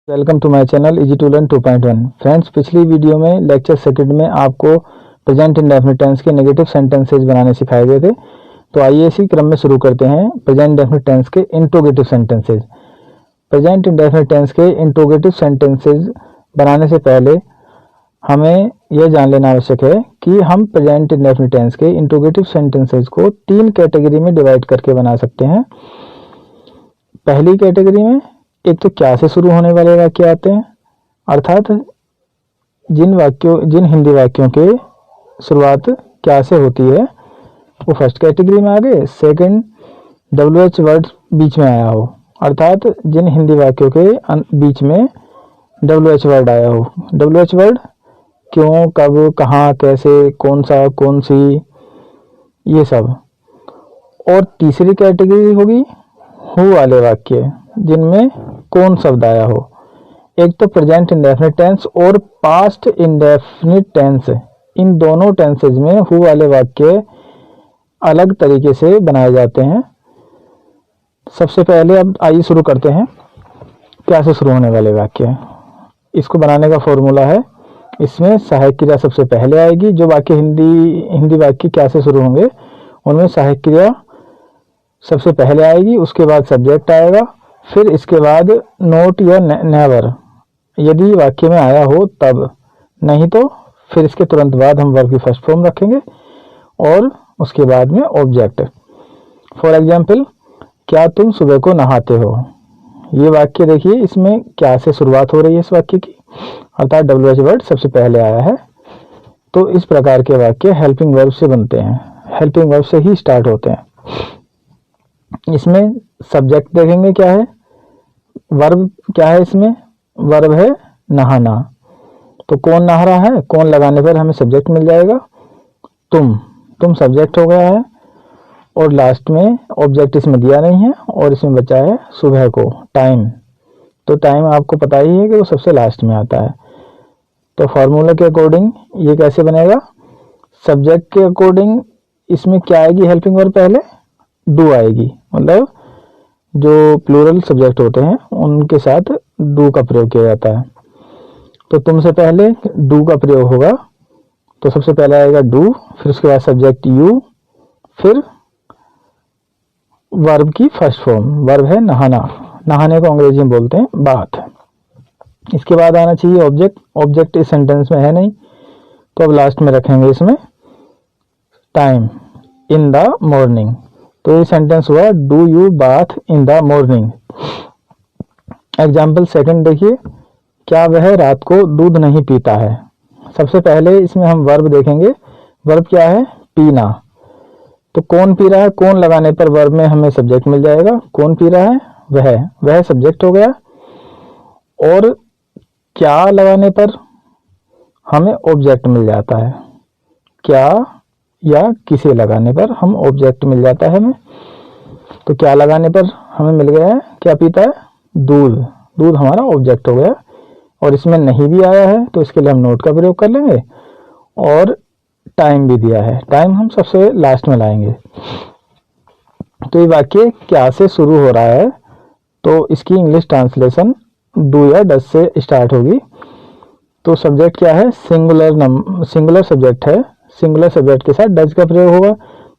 Welcome to my channel easy to learn 2.1। Friends, पिछली video में lecture second में आपको प्रेजेंट इंडेफिनिट टेंस के नेगेटिव सेंटेंसेस बनाने सिखाए गए थे। तो आइए इसी क्रम में शुरू करते हैं प्रेजेंट इंडेफिनिट टेंस के interrogative sentences. Present indefinite tense के इंट्रोगेटिव सेंटेंसेस बनाने से पहले हमें यह जान लेना आवश्यक है कि हम प्रेजेंट इंडेफिनिट टेंस के इंट्रोगेटिव सेंटेंसेस को 3 कैटेगरी में डिवाइड करके बना सकते हैं। पहली कैटेगरी में एक तो क्या से शुरू होने वाले वाक्य आते हैं, अर्थात जिन हिंदी वाक्यों के शुरुआत क्या से होती है वो फर्स्ट कैटेगरी में आ गए। सेकंड, WH वर्ड बीच में आया हो, अर्थात जिन हिंदी वाक्यों के बीच में WH वर्ड आया हो। WH वर्ड क्यों, कब, कहाँ, कैसे, कौन सा, कौन सी, ये सब। और तीसरी कैटेगरी होगी हु वाले वाक्य जिनमें कौन शब्द आया हो। एक तो प्रेजेंट इंडेफिनिट टेंस और पास्ट इंडेफिनिट टेंस, इन दोनों टेंसेज में हु वाले वाक्य अलग तरीके से बनाए जाते हैं। सबसे पहले अब आइए शुरू करते हैं क्या से शुरू होने वाले वाक्य। इसको बनाने का फॉर्मूला है, इसमें सहायक क्रिया सबसे पहले आएगी। जो वाक्य हिंदी वाक्य क्या से शुरू होंगे उनमें सहायक क्रिया सबसे पहले आएगी, उसके बाद सब्जेक्ट आएगा, फिर इसके बाद नोट या नेवर यदि वाक्य में आया हो तब, नहीं तो फिर इसके तुरंत बाद हम वर्ब की फर्स्ट फॉर्म रखेंगे और उसके बाद में ऑब्जेक्ट। फॉर एग्जाम्पल, क्या तुम सुबह को नहाते हो। ये वाक्य देखिए, इसमें क्या से शुरुआत हो रही है इस वाक्य की, अर्थात WH वर्ड सबसे पहले आया है। तो इस प्रकार के वाक्य हेल्पिंग वर्ब से बनते हैं, हेल्पिंग वर्ब से ही स्टार्ट होते हैं। इसमें सब्जेक्ट देखेंगे क्या है, वर्ब क्या है, इसमें वर्ब है नहाना। तो कौन नहा रहा है, कौन लगाने पर हमें सब्जेक्ट मिल जाएगा, तुम सब्जेक्ट हो गया है। और लास्ट में ऑब्जेक्ट इसमें दिया नहीं है और इसमें बचा है सुबह को, टाइम। तो टाइम आपको पता ही है कि वो सबसे लास्ट में आता है। तो फॉर्मूला के अकॉर्डिंग ये कैसे बनेगा, सब्जेक्ट के अकॉर्डिंग इसमें क्या आएगी, हेल्पिंग वर्ब पहले डू आएगी, मतलब जो प्लूरल सब्जेक्ट होते हैं उनके साथ डू का प्रयोग किया जाता है। तो तुमसे पहले डू का प्रयोग होगा, तो सबसे पहले आएगा डू, फिर उसके बाद सब्जेक्ट यू, फिर वर्ब की फर्स्ट फॉर्म, वर्ब है नहाना, नहाने को अंग्रेजी में बोलते हैं बाथ। इसके बाद आना चाहिए ऑब्जेक्ट, ऑब्जेक्ट इस सेंटेंस में है नहीं तो अब लास्ट में रखेंगे इसमें टाइम, इन द मॉर्निंग। तो ये सेंटेंस हुआ do you bath in the morning. Example second देखिए, क्या वह रात को दूध नहीं पीता है। सबसे पहले इसमें हम वर्ब देखेंगे, वर्ब क्या है, पीना। तो कौन पी रहा है, कौन लगाने पर वर्ब में हमें सब्जेक्ट मिल जाएगा, कौन पी रहा है, वह सब्जेक्ट हो गया। और क्या लगाने पर हमें ऑब्जेक्ट मिल जाता है, क्या या किसे लगाने पर हम ऑब्जेक्ट मिल जाता है हमें। तो क्या लगाने पर हमें मिल गया है, क्या पीता है, दूध, दूध हमारा ऑब्जेक्ट हो गया। और इसमें नहीं भी आया है तो इसके लिए हम नोट का प्रयोग कर लेंगे। और टाइम भी दिया है, टाइम हम सबसे लास्ट में लाएंगे। तो ये वाक्य क्या से शुरू हो रहा है तो इसकी इंग्लिश ट्रांसलेशन डू या डज से स्टार्ट होगी। तो सब्जेक्ट क्या है, सिंगुलर सब्जेक्ट है, सिंगुलर सब्जेक्ट के साथ डज का प्रयोग होगा।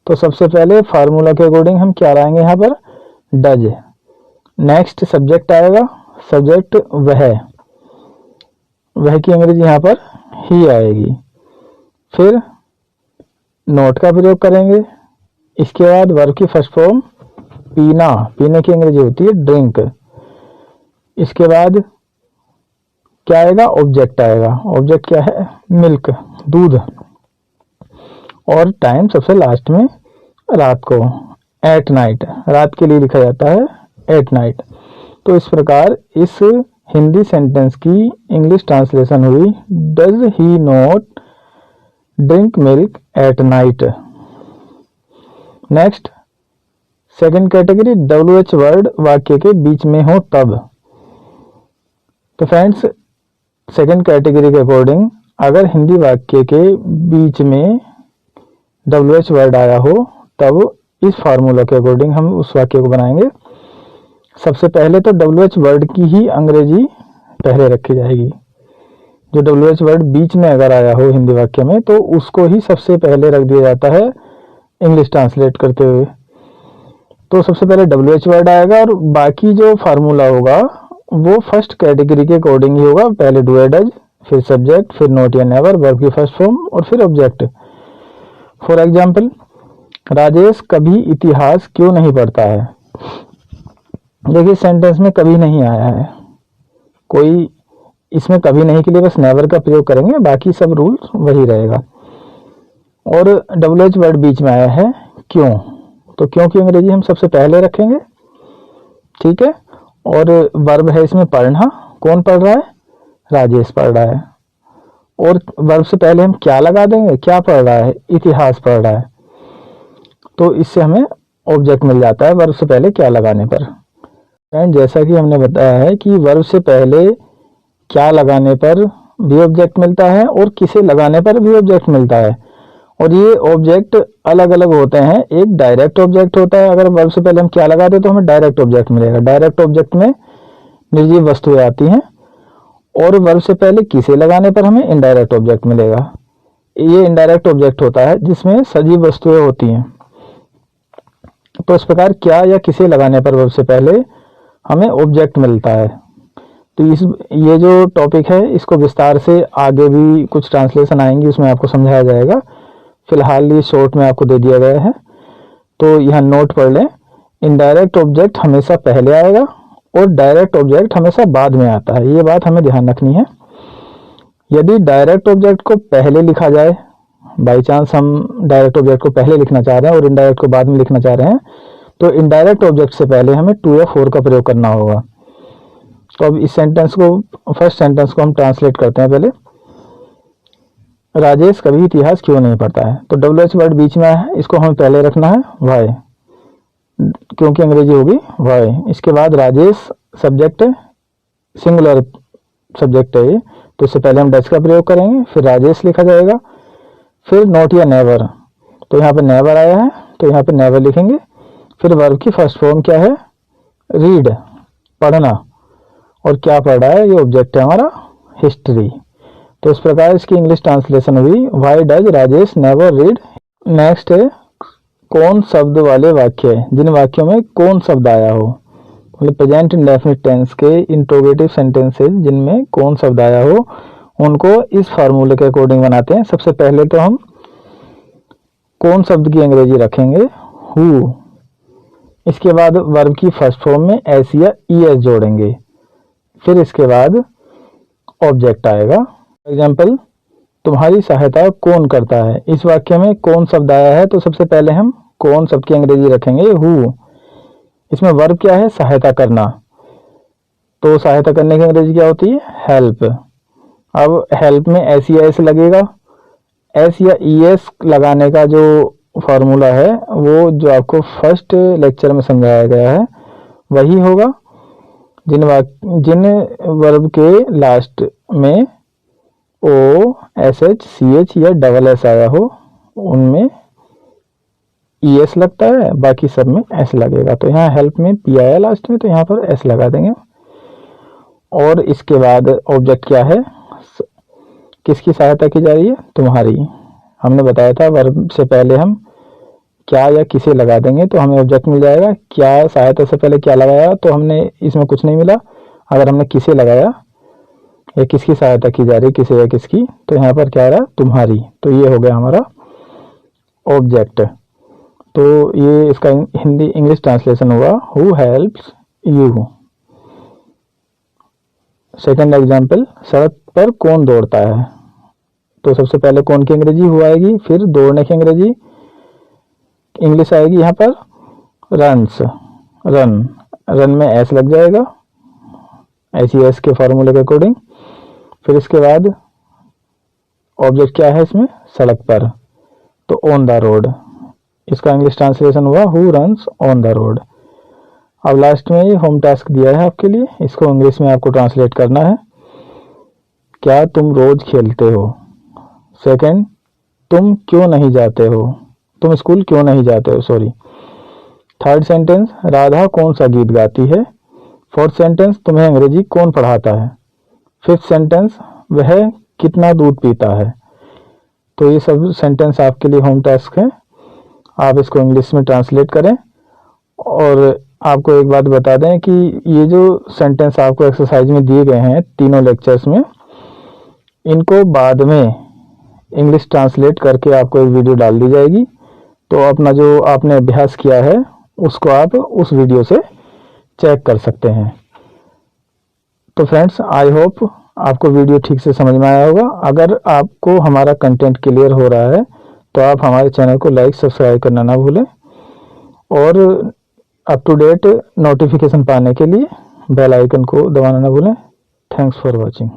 तो सबसे पहले फार्मूला के अकॉर्डिंग हम क्या लाएंगे यहाँ पर, डज। नेक्स्ट सब्जेक्ट आएगा, सब्जेक्ट वह की अंग्रेजी यहाँ पर ही आएगी। फिर नोट का प्रयोग करेंगे। इसके बाद वर्ब की फर्स्ट फॉर्म पीना, पीने की अंग्रेजी होती है ड्रिंक। इसके बाद क्या आएगा, ऑब्जेक्ट आएगा, ऑब्जेक्ट क्या है, मिल्क, दूध। और टाइम सबसे लास्ट में रात को, एट नाइट, रात के लिए लिखा जाता है एट नाइट। तो इस प्रकार इस हिंदी सेंटेंस की इंग्लिश ट्रांसलेशन हुई does he not drink milk at night. Next second category, WH word वाक्य के बीच में हो तब। तो फ्रेंड्स, सेकंड कैटेगरी के अकॉर्डिंग अगर हिंदी वाक्य के बीच में WH वर्ड आया हो तब इस फार्मूला के अकॉर्डिंग हम उस वाक्य को बनाएंगे। सबसे पहले तो WH वर्ड की ही अंग्रेजी पहले रखी जाएगी। जो WH वर्ड बीच में अगर आया हो हिंदी वाक्य में तो उसको ही सबसे पहले रख दिया जाता है इंग्लिश ट्रांसलेट करते हुए। तो सबसे पहले WH वर्ड आएगा और बाकी जो फार्मूला होगा वो फर्स्ट कैटेगरी के अकॉर्डिंग ही होगा। पहले डू या डज, फिर सब्जेक्ट, फिर नॉट या नेवर, वर्ब की फर्स्ट फॉर्म और फिर ऑब्जेक्ट। फॉर एग्जाम्पल, राजेश कभी इतिहास क्यों नहीं पढ़ता है। देखिए सेंटेंस में कभी नहीं आया है, कोई इसमें कभी नहीं के लिए बस नेवर का प्रयोग करेंगे, बाकी सब रूल वही रहेगा। और WH वर्ड बीच में आया है क्यों, तो क्यों की अंग्रेजी हम सबसे पहले रखेंगे, ठीक है। और वर्ब है इसमें पढ़ना, कौन पढ़ रहा है, राजेश पढ़ रहा है। और वर्ब से पहले हम क्या लगा देंगे, क्या पढ़ रहा है, इतिहास पढ़ रहा है। तो इससे हमें ऑब्जेक्ट मिल जाता है वर्ब से पहले क्या लगाने पर। एंड जैसा कि हमने बताया है कि वर्ब से पहले क्या लगाने पर भी ऑब्जेक्ट मिलता है और किसे लगाने पर भी ऑब्जेक्ट मिलता है। और ये ऑब्जेक्ट अलग अलग होते हैं। एक डायरेक्ट ऑब्जेक्ट होता है, अगर वर्ब से पहले हम क्या लगा दे तो हमें डायरेक्ट ऑब्जेक्ट मिलेगा। डायरेक्ट ऑब्जेक्ट में निर्जीव वस्तुएं आती हैं और वर्ब से पहले किसे लगाने पर हमें इनडायरेक्ट ऑब्जेक्ट मिलेगा। ये इनडायरेक्ट ऑब्जेक्ट होता है जिसमें सजीव वस्तुएं होती हैं। तो इस प्रकार क्या या किसे लगाने पर वर्ब से पहले हमें ऑब्जेक्ट मिलता है। तो ये जो टॉपिक है इसको विस्तार से आगे भी कुछ ट्रांसलेशन आएंगी उसमें आपको समझाया जाएगा। फिलहाल ये शॉर्ट में आपको दे दिया गया है, तो यहाँ नोट पढ़ लें। इनडायरेक्ट ऑब्जेक्ट हमेशा पहले आएगा और डायरेक्ट ऑब्जेक्ट हमेशा बाद में आता है, ये बात हमें ध्यान रखनी है। यदि डायरेक्ट ऑब्जेक्ट को पहले लिखा जाए, बाई चांस हम डायरेक्ट ऑब्जेक्ट को पहले लिखना चाह रहे हैं और इनडायरेक्ट को बाद में लिखना चाह रहे हैं, तो इनडायरेक्ट ऑब्जेक्ट से पहले हमें टू या फोर का प्रयोग करना होगा। तो अब इस सेंटेंस को, फर्स्ट सेंटेंस को हम ट्रांसलेट करते हैं पहले। राजेश कभी इतिहास क्यों नहीं पढ़ता है, तो WH वर्ड बीच में है, इसको हमें पहले रखना है वाई, क्योंकि अंग्रेजी होगी वाई। इसके बाद राजेश सब्जेक्ट है, सिंगुलर सब्जेक्ट है ये, तो इससे पहले हम डज का प्रयोग करेंगे, फिर राजेश लिखा जाएगा, फिर नॉट या नेवर। तो यहाँ पे नेवर आया है तो यहाँ पे नेवर लिखेंगे। फिर वर्ब की फर्स्ट फॉर्म क्या है, रीड, पढ़ना, और क्या पढ़ रहा है, ये ऑब्जेक्ट है हमारा हिस्ट्री। तो इस प्रकार इसकी इंग्लिश ट्रांसलेशन हुई, why does Rajesh never read. Next है कौन शब्द वाले वाक्य, जिन वाक्यों में कौन शब्द आया हो, मतलब प्रेजेंट इंडेफिनिट टेंस के इंट्रोगेटिव सेंटेंसेस जिनमें कौन शब्द आया हो उनको इस फार्मूले के अकॉर्डिंग बनाते हैं। सबसे पहले तो हम कौन शब्द की अंग्रेजी रखेंगे, हु। इसके बाद वर्ब की फर्स्ट फॉर्म में एस या ईएस जोड़ेंगे, फिर इसके बाद ऑब्जेक्ट आएगा। एग्जाम्पल, तुम्हारी सहायता कौन करता है। इस वाक्य में कौन शब्द आया है तो सबसे पहले हम कौन शब्द की अंग्रेजी रखेंगे, हु। इसमें वर्ब क्या है, सहायता करना, तो सहायता करने की अंग्रेजी क्या होती है, हेल्प। अब हेल्प में एस या एस लगेगा। एस या ईएस लगाने का जो फॉर्मूला है वो जो आपको फर्स्ट लेक्चर में समझाया गया है वही होगा। जिन वर्ब के लास्ट में O S H C H या डबल एस आया हो उनमें ईएस लगता है, बाकी सब में एस लगेगा। तो यहाँ हेल्प में पी आया लास्ट में, तो यहाँ पर एस लगा देंगे। और इसके बाद ऑब्जेक्ट क्या है, किसकी सहायता की जा रही है, तुम्हारी। हमने बताया था वर्ब से पहले हम क्या या किसे लगा देंगे तो हमें ऑब्जेक्ट मिल जाएगा। क्या सहायता से पहले क्या लगाया तो हमने इसमें कुछ नहीं मिला। अगर हमने किसे लगाया या किसकी सहायता की जा रही, किसे या किसकी, तो यहाँ पर क्या आ रहा है, तुम्हारी। तो ये हो गया हमारा ऑब्जेक्ट। तो ये इसका हिंदी इंग्लिश ट्रांसलेशन हुआ, who helps you. Second example, सड़क पर कौन दौड़ता है। तो सबसे पहले कौन की अंग्रेजी हु आएगी, फिर दौड़ने की अंग्रेजी इंग्लिश आएगी यहाँ पर रन्स, रन। रन में एस लग जाएगा एस के फॉर्मूले के अकॉर्डिंग। फिर इसके बाद ऑब्जेक्ट क्या है इसमें, सड़क पर, तो ऑन द रोड। इसका इंग्लिश ट्रांसलेशन हुआ, who runs on the road. अब लास्ट में ये होम टास्क दिया है आपके लिए, इसको इंग्लिश में आपको ट्रांसलेट करना है। क्या तुम रोज खेलते हो। सेकंड, तुम क्यों नहीं जाते हो, तुम स्कूल क्यों नहीं जाते हो, सॉरी। थर्ड सेंटेंस, राधा कौन सा गीत गाती है। फोर्थ सेंटेंस, तुम्हें अंग्रेजी कौन पढ़ाता है। फिफ्थ सेंटेंस, वह कितना दूध पीता है। तो ये सब सेंटेंस आपके लिए होम टास्क है, आप इसको इंग्लिश में ट्रांसलेट करें। और आपको एक बात बता दें कि ये जो सेंटेंस आपको एक्सरसाइज में दिए गए हैं तीनों लेक्चर्स में, इनको बाद में इंग्लिश ट्रांसलेट करके आपको एक वीडियो डाल दी जाएगी। तो अपना जो आपने अभ्यास किया है उसको आप उस वीडियो से चेक कर सकते हैं। तो फ्रेंड्स, आई होप आपको वीडियो ठीक से समझ में आया होगा। अगर आपको हमारा कंटेंट क्लियर हो रहा है तो आप हमारे चैनल को लाइक सब्सक्राइब करना ना भूलें, और अप टू डेट नोटिफिकेशन पाने के लिए बेल आइकन को दबाना ना भूलें। Thanks for watching.